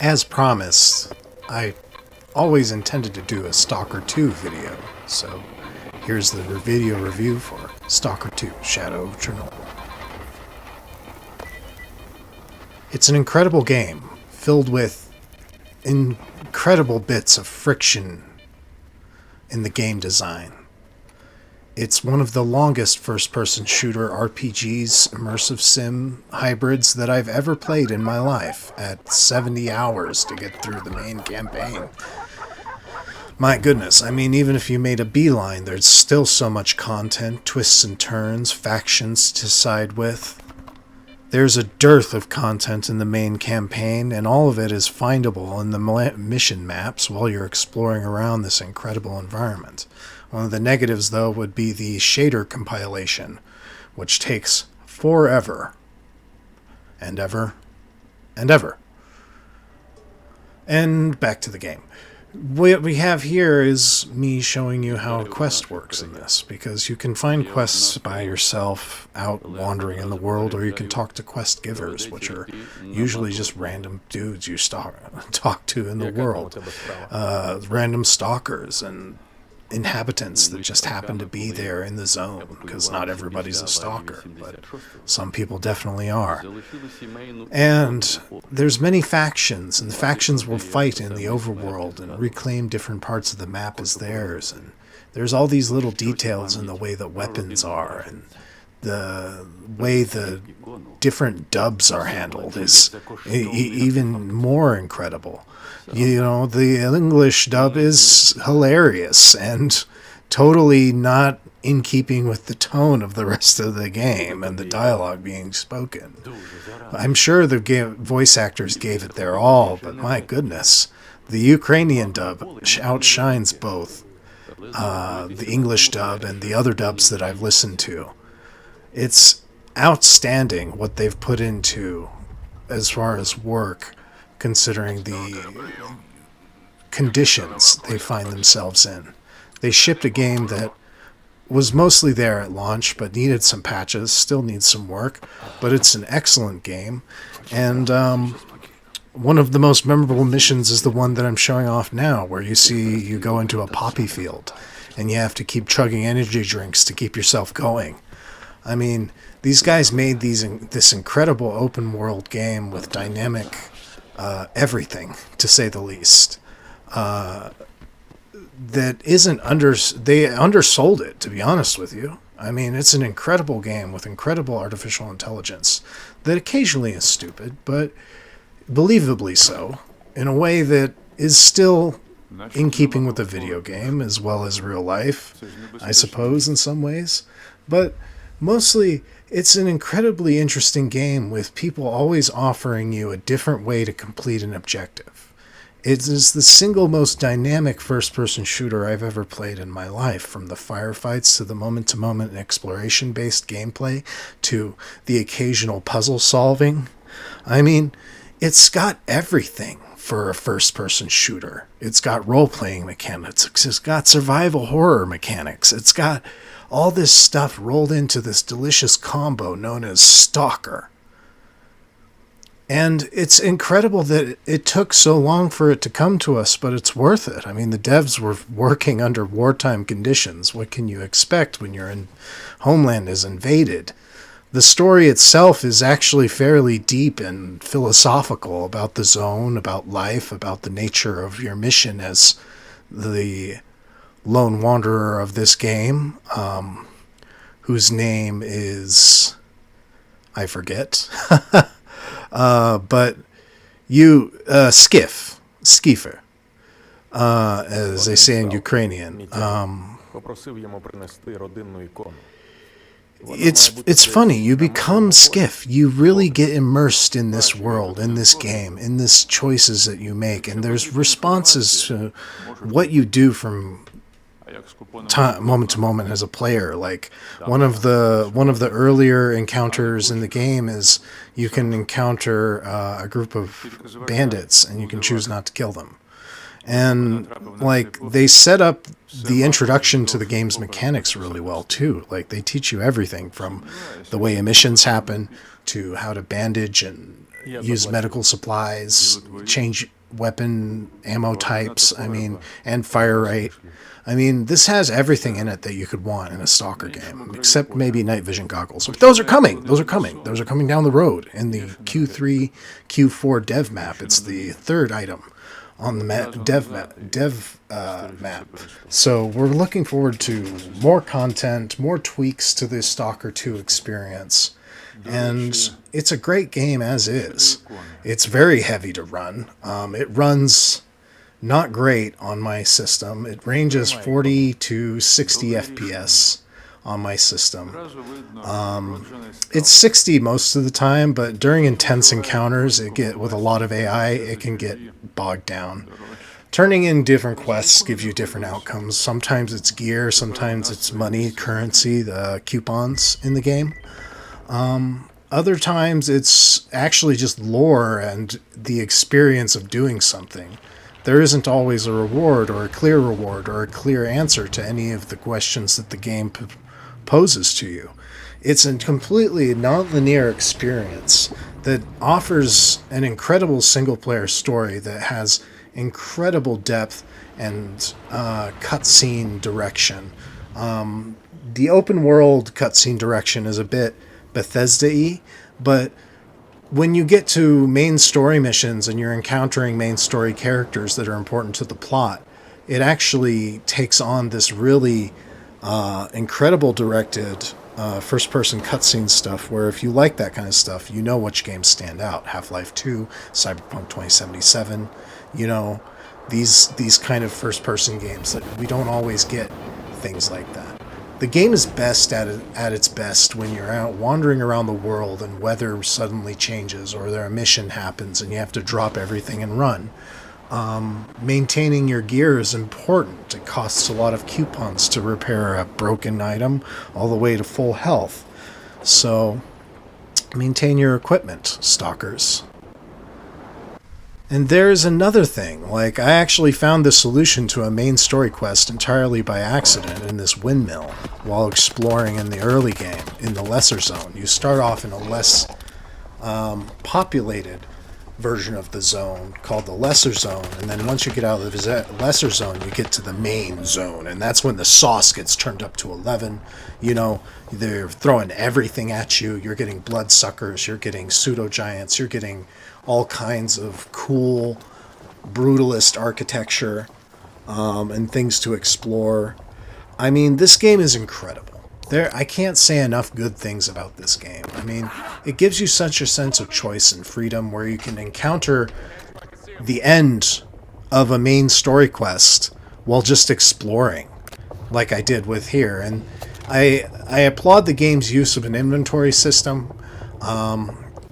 As promised, I always intended to do a Stalker 2 video, so here's the video review for Stalker 2: Shadow of Chernobyl. It's an incredible game, filled with incredible bits of friction in the game design. It's one of the longest first-person shooter RPGs, immersive sim hybrids that I've ever played in my life, at 70 hours to get through the main campaign. My goodness, I mean, even if you made a beeline, there's still so much content, twists and turns, factions to side with. There's a dearth of content in the main campaign, and all of it is findable in the mission maps while you're exploring around this incredible environment. One of the negatives, though, would be the shader compilation, which takes forever. And ever. And ever. And back to the game. What we have here is me showing you how a quest works in this, because you can find quests by yourself out wandering in the world, or you can talk to quest givers, which are usually just random dudes you talk to in the world. Random stalkers and inhabitants that just happen to be there in the zone, because not everybody's a stalker, but some people definitely are. And there's many factions, and the factions will fight in the overworld and reclaim different parts of the map as theirs, and there's all these little details in the way that weapons are, and the way the different dubs are handled is even more incredible. You know, the English dub is hilarious and totally not in keeping with the tone of the rest of the game and the dialogue being spoken. I'm sure the voice actors gave it their all, but my goodness, the Ukrainian dub outshines both the English dub and the other dubs that I've listened to. It's outstanding what they've put into as far as work, considering the conditions they find themselves in. They shipped a game that was mostly there at launch, but needed some patches, still needs some work, but it's an excellent game. And one of the most memorable missions is the one that I'm showing off now, where you go into a poppy field, and you have to keep chugging energy drinks to keep yourself going. I mean, these guys made this incredible open world game with dynamic everything, to say the least. That isn't they undersold it, to be honest with you. I mean, it's an incredible game with incredible artificial intelligence that occasionally is stupid, but believably so, in a way that is still in keeping with the video game as well as real life, I suppose, in some ways. But mostly, it's an incredibly interesting game with people always offering you a different way to complete an objective. It is the single most dynamic first-person shooter I've ever played in my life, from the firefights to the moment-to-moment exploration-based gameplay to the occasional puzzle solving. I mean, it's got everything for a first-person shooter. It's got role-playing mechanics. It's got survival horror mechanics. It's got all this stuff rolled into this delicious combo known as Stalker. And it's incredible that it took so long for it to come to us, but it's worth it. I mean, the devs were working under wartime conditions. What can you expect when your homeland is invaded? The story itself is actually fairly deep and philosophical about the zone, about life, about the nature of your mission as the lone wanderer of this game, whose name is, I forget, but Skifer, as they say in Ukrainian. It's funny, you become Skiff. You really get immersed in this world, in this game, in this choices that you make, and there's responses to what you do from moment to moment as a player. Like one of the earlier encounters in the game is you can encounter a group of bandits and you can choose not to kill them. And like they set up the introduction to the game's mechanics really well too. Like they teach you everything from the way emissions happen to how to bandage and use medical supplies, change weapon ammo types, I mean, and fire rate. I mean, this has everything in it that you could want in a Stalker game, except maybe night vision goggles. But those are coming. Those are coming. Those are coming down the road in the Q3, Q4 dev map. It's the third item on the dev map. So we're looking forward to more content, more tweaks to this Stalker 2 experience. And it's a great game as is. It's very heavy to run. It runs not great on my system. It ranges 40 to 60 FPS on my system. It's 60 most of the time, but during intense encounters, with a lot of AI, it can get bogged down. Turning in different quests gives you different outcomes. Sometimes it's gear, sometimes it's money, currency, the coupons in the game. Other times it's actually just lore and the experience of doing something. There isn't always a reward or a clear answer to any of the questions that the game poses to you. It's a completely non-linear experience that offers an incredible single-player story that has incredible depth and cutscene direction. The open-world cutscene direction is a bit Bethesda-y, but when you get to main story missions and you're encountering main story characters that are important to the plot, it actually takes on this really incredible directed first-person cutscene stuff where if you like that kind of stuff, you know which games stand out. Half-Life 2, Cyberpunk 2077, you know, these kind of first-person games that we don't always get things like that. The game is best at its best when you're out wandering around the world and weather suddenly changes or a mission happens and you have to drop everything and run. Maintaining your gear is important. It costs a lot of coupons to repair a broken item all the way to full health. So maintain your equipment, stalkers. And there's another thing, like I actually found the solution to a main story quest entirely by accident in this windmill while exploring in the early game, in the lesser zone. You start off in a less populated version of the zone called the lesser zone, and then once you get out of the lesser zone, you get to the main zone, and that's when the sauce gets turned up to 11. You know, they're throwing everything at you. You're getting bloodsuckers, you're getting pseudo-giants, you're getting all kinds of cool brutalist architecture and things to explore. I mean, this game is incredible. I can't say enough good things about this game. I mean, it gives you such a sense of choice and freedom where you can encounter the end of a main story quest while just exploring, like I did with here. And I applaud the game's use of an inventory system.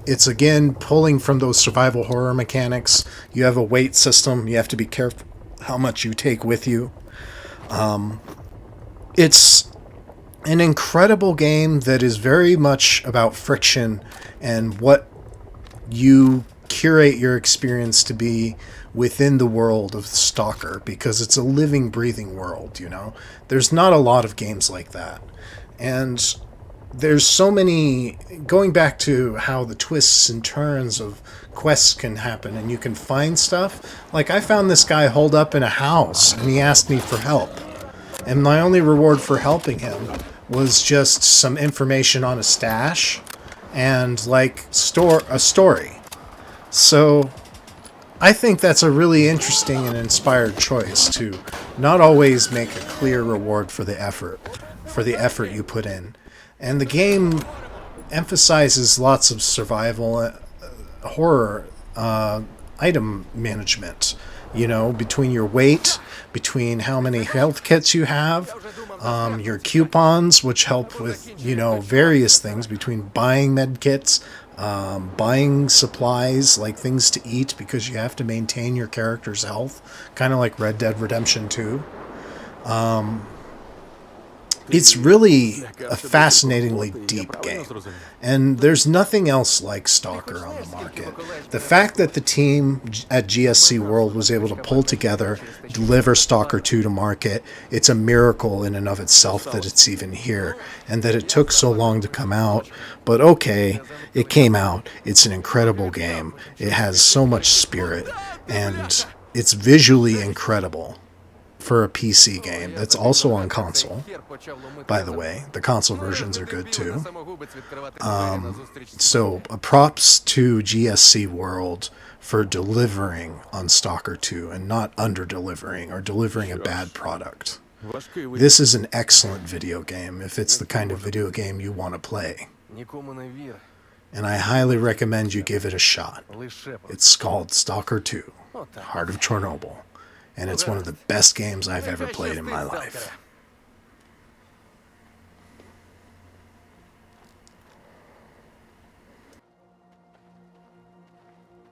It's, again, pulling from those survival horror mechanics. You have a weight system. You have to be careful how much you take with you. It's an incredible game that is very much about friction and what you curate your experience to be within the world of Stalker, because it's a living, breathing world, you know? There's not a lot of games like that. And there's so many, going back to how the twists and turns of quests can happen and you can find stuff. Like, I found this guy holed up in a house and he asked me for help. And my only reward for helping him was just some information on a stash and, like, a story. So I think that's a really interesting and inspired choice to not always make a clear reward for the effort you put in. And the game emphasizes lots of survival horror item management, you know, between your weight, between how many health kits you have, your coupons, which help with, you know, various things, between buying med kits, buying supplies like things to eat because you have to maintain your character's health, kind of like Red Dead Redemption 2. It's really a fascinatingly deep game, and there's nothing else like Stalker on the market. The fact that the team at GSC World was able to pull together, deliver Stalker 2 to market, it's a miracle in and of itself that it's even here, and that it took so long to come out. But okay, it came out. It's an incredible game. It has so much spirit, and it's visually incredible for a PC game that's also on console. By the way, the console versions are good too. So props to GSC World for delivering on Stalker 2 and not under-delivering or delivering a bad product. This is an excellent video game if it's the kind of video game you want to play. And I highly recommend you give it a shot. It's called Stalker 2, Heart of Chornobyl. And it's one of the best games I've ever played in my life.